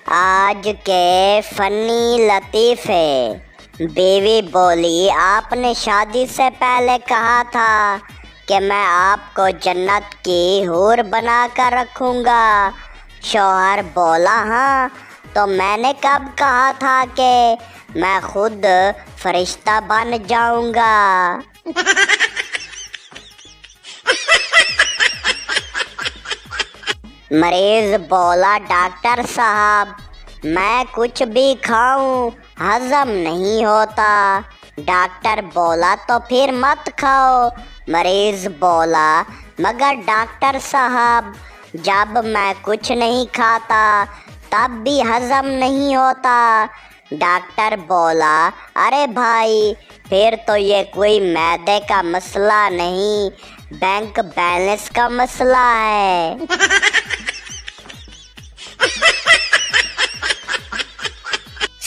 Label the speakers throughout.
Speaker 1: آج کے فنی لطیفے۔ بیوی بولی، آپ نے شادی سے پہلے کہا تھا کہ میں آپ کو جنت کی حور بنا کر رکھوں گا۔ شوہر بولا، ہاں تو میں نے کب کہا تھا کہ میں خود فرشتہ بن جاؤں گا؟ مریض بولا، ڈاکٹر صاحب میں کچھ بھی کھاؤں ہضم نہیں ہوتا۔ ڈاکٹر بولا، تو پھر مت کھاؤ۔ مریض بولا، مگر ڈاکٹر صاحب جب میں کچھ نہیں کھاتا تب بھی ہضم نہیں ہوتا۔ ڈاکٹر بولا، ارے بھائی پھر تو یہ کوئی معدے کا مسئلہ نہیں، بینک بیلنس کا مسئلہ ہے۔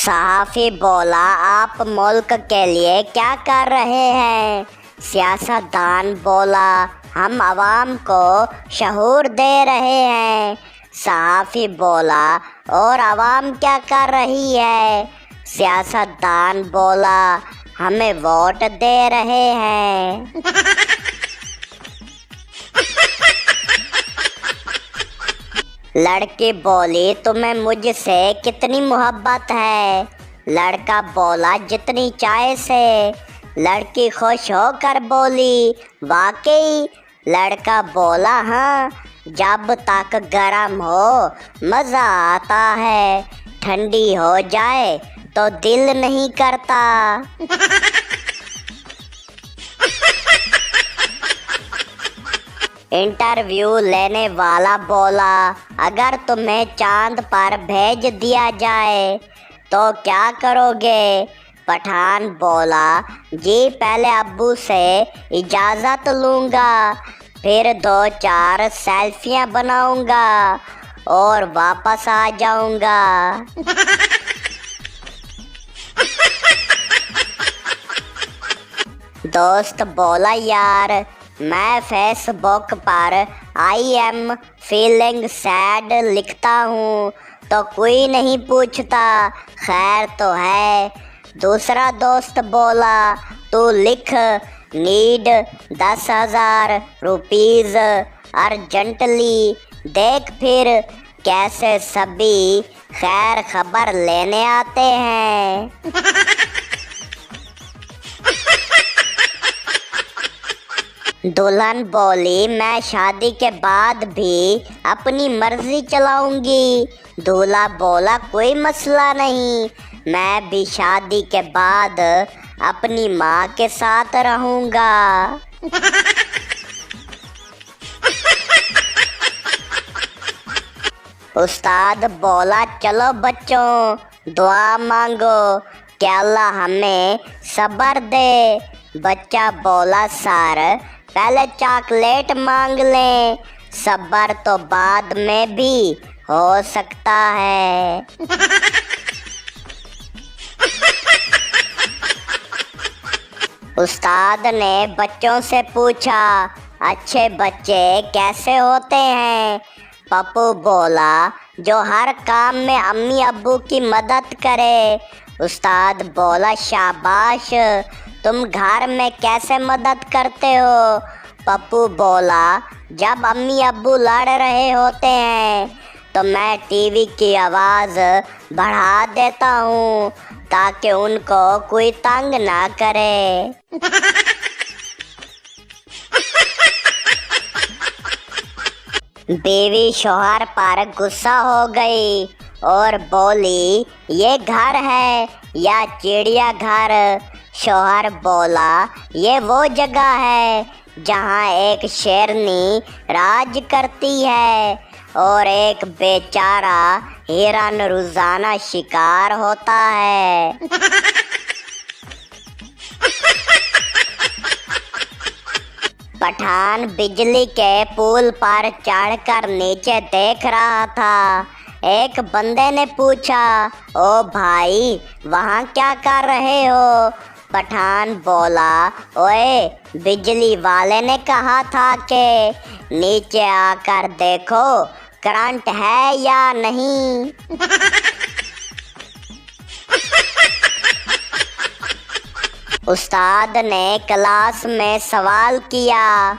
Speaker 1: صحافی بولا، آپ ملک کے لیے کیا کر رہے ہیں؟ سیاستدان بولا، ہم عوام کو شعور دے رہے ہیں۔ صحافی بولا، اور عوام کیا کر رہی ہے؟ سیاستدان بولا، ہمیں ووٹ دے رہے ہیں۔ لڑکی بولی، تمہیں مجھ سے کتنی محبت ہے؟ لڑکا بولا، جتنی چائے سے۔ لڑکی خوش ہو کر بولی، واقعی؟ لڑکا بولا، ہاں جب تک گرم ہو مزہ آتا ہے، ٹھنڈی ہو جائے تو دل نہیں کرتا۔ انٹرویو لینے والا بولا، اگر تمہیں چاند پر بھیج دیا جائے تو کیا کرو گے؟ پٹھان بولا، جی پہلے ابو سے اجازت لوں گا، پھر 2-4 سیلفیاں بناؤں گا اور واپس آ جاؤں گا۔ دوست بولا، یار میں فیس بک پر آئی ایم فیلنگ سیڈ لکھتا ہوں تو کوئی نہیں پوچھتا، خیر تو ہے۔ دوسرا دوست بولا، تو لکھ نیڈ 10,000 روپیز ارجنٹلی، دیکھ پھر کیسے سبھی خیر خبر لینے آتے ہیں۔ دلہن بولی، میں شادی کے بعد بھی اپنی مرضی چلاؤں گی۔ دولہا بولا، کوئی مسئلہ نہیں، میں بھی شادی کے بعد اپنی ماں کے ساتھ رہوں گا۔ استاد بولا، چلو بچوں دعا مانگو کہ اللہ ہمیں صبر دے۔ بچہ بولا، سر پہلے چاکلیٹ مانگ لیں، صبر تو بعد میں بھی ہو سکتا ہے۔ استاد نے بچوں سے پوچھا، اچھے بچے کیسے ہوتے ہیں؟ پپو بولا، جو ہر کام میں امی ابو کی مدد کرے۔ استاد بولا، شاباش، تم گھر میں کیسے مدد کرتے ہو؟ پپو بولا، جب امی ابو لڑ رہے ہوتے ہیں تو میں ٹی وی کی آواز بڑھا دیتا ہوں تاکہ ان کو کوئی تنگ نہ کرے۔ بیوی شوہر پر غصہ ہو گئی اور بولی، یہ گھر ہے یا چڑیا گھر؟ شوہر بولا، یہ وہ جگہ ہے جہاں ایک شیرنی راج کرتی ہے اور ایک بیچارہ ہرن روزانہ شکار ہوتا ہے۔ پٹھان بجلی کے پول پر چڑھ کر نیچے دیکھ رہا تھا۔ ایک بندے نے پوچھا، او بھائی وہاں کیا کر رہے ہو؟ پٹھان بولا، اوئے بجلی والے نے کہا تھا کہ نیچے آ کر دیکھو کرنٹ ہے یا نہیں۔ استاد نے کلاس میں سوال کیا،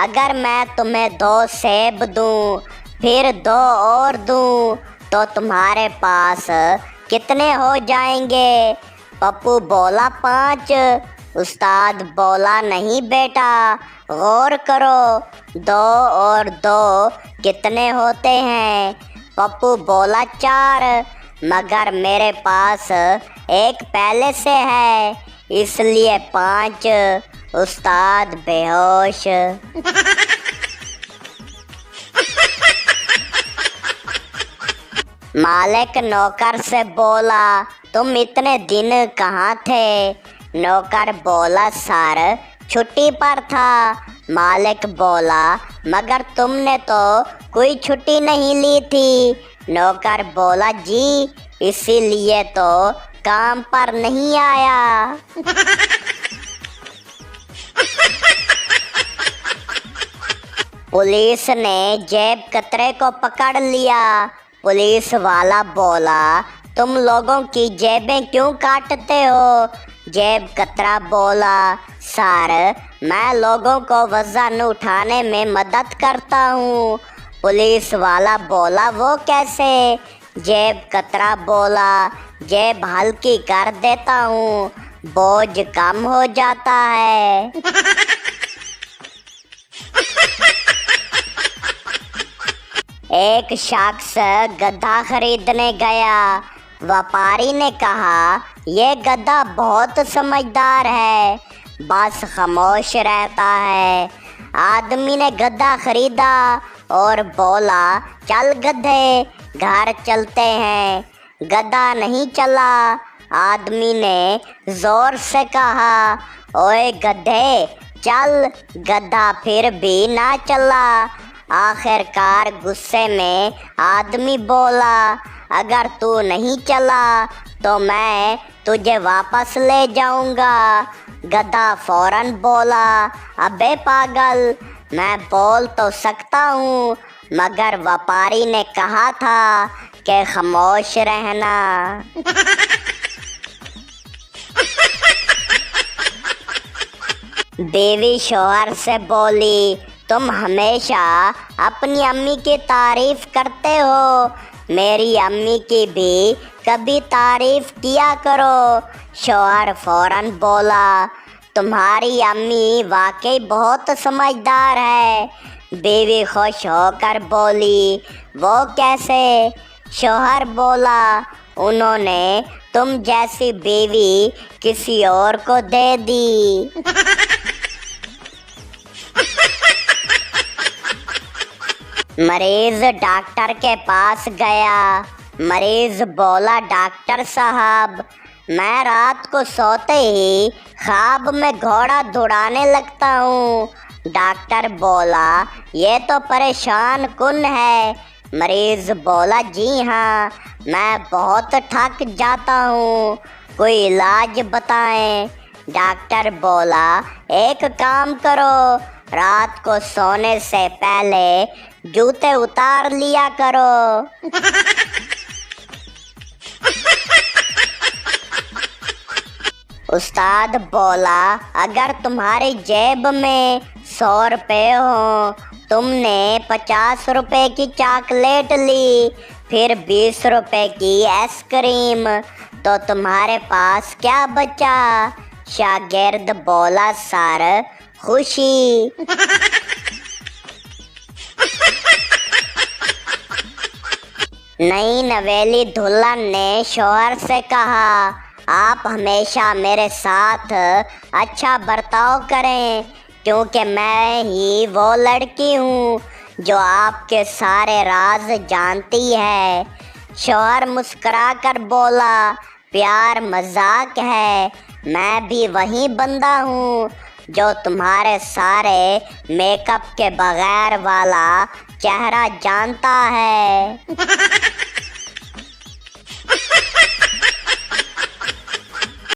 Speaker 1: اگر میں تمہیں 2 سیب دوں پھر 2 اور دوں تو تمہارے پاس کتنے ہو جائیں گے؟ پپو بولا 5۔ استاد بولا نہیں بیٹا، غور کرو، 2 اور 2 کتنے ہوتے ہیں؟ پپو بولا 4، مگر میرے پاس ایک پہلے سے ہے اس لیے 5۔ استاد بے ہوش۔ مالک نوکر سے بولا، تم اتنے دن کہاں تھے؟ نوکر بولا، سر چھٹی پر تھا۔ مالک بولا، مگر تم نے تو کوئی چھٹی نہیں لی تھی۔ نوکر بولا، جی اسی لیے تو کام پر نہیں آیا۔ پولیس نے جیب کترے کو پکڑ لیا۔ پولیس والا بولا، تم لوگوں کی جیبیں کیوں کاٹتے ہو؟ جیب کترا بولا، سر میں لوگوں کو وزن اٹھانے میں مدد کرتا ہوں۔ پولیس والا بولا، وہ کیسے؟ جیب کترا بولا، جیب ہلکی کر دیتا ہوں، بوجھ کم ہو جاتا ہے۔ ایک شخص گدھا خریدنے گیا۔ وپاری نے کہا، یہ گدھا بہت سمجھدار ہے، بس خاموش رہتا ہے۔ آدمی نے گدھا خریدا اور بولا، چل گدھے گھر چلتے ہیں۔ گدھا نہیں چلا۔ آدمی نے زور سے کہا، اوئے گدھے چل۔ گدھا پھر بھی نہ چلا۔ آخر کار غصے میں آدمی بولا، اگر تو نہیں چلا تو میں تجھے واپس لے جاؤں گا۔ گدھا فوراً بولا، ابے پاگل، میں بول تو سکتا ہوں، مگر وپاری نے کہا تھا کہ خاموش رہنا۔ بیوی شوہر سے بولی، تم ہمیشہ اپنی امی کی تعریف کرتے ہو، میری امی کی بھی کبھی تعریف کیا کرو۔ شوہر فوراً بولا، تمہاری امی واقعی بہت سمجھدار ہے۔ بیوی خوش ہو کر بولی، وہ کیسے؟ شوہر بولا، انہوں نے تم جیسی بیوی کسی اور کو دے دی۔ مریض ڈاکٹر کے پاس گیا۔ مریض بولا، ڈاکٹر صاحب میں رات کو سوتے ہی خواب میں گھوڑا دوڑانے لگتا ہوں۔ ڈاکٹر بولا، یہ تو پریشان کن ہے۔ مریض بولا، جی ہاں میں بہت تھک جاتا ہوں، کوئی علاج بتائیں۔ ڈاکٹر بولا، ایک کام کرو، رات کو سونے سے پہلے جوتے اتار لیا کرو۔ استاد بولا، اگر تمہاری جیب میں 100 روپے ہوں، تم نے 50 روپے کی چاکلیٹ لی، پھر 20 روپے کی آئس کریم، تو تمہارے پاس کیا بچا؟ شاگرد بولا، سر خوشی۔ نئی نویلی دلہن نے شوہر سے کہا، آپ ہمیشہ میرے ساتھ اچھا برتاؤ کریں، کیونکہ میں ہی وہ لڑکی ہوں جو آپ کے سارے راز جانتی ہے۔ شوہر مسکرا کر بولا، پیار مذاق ہے، میں بھی وہی بندہ ہوں جو تمہارے سارے میک اپ کے بغیر والا چہرہ جانتا ہے۔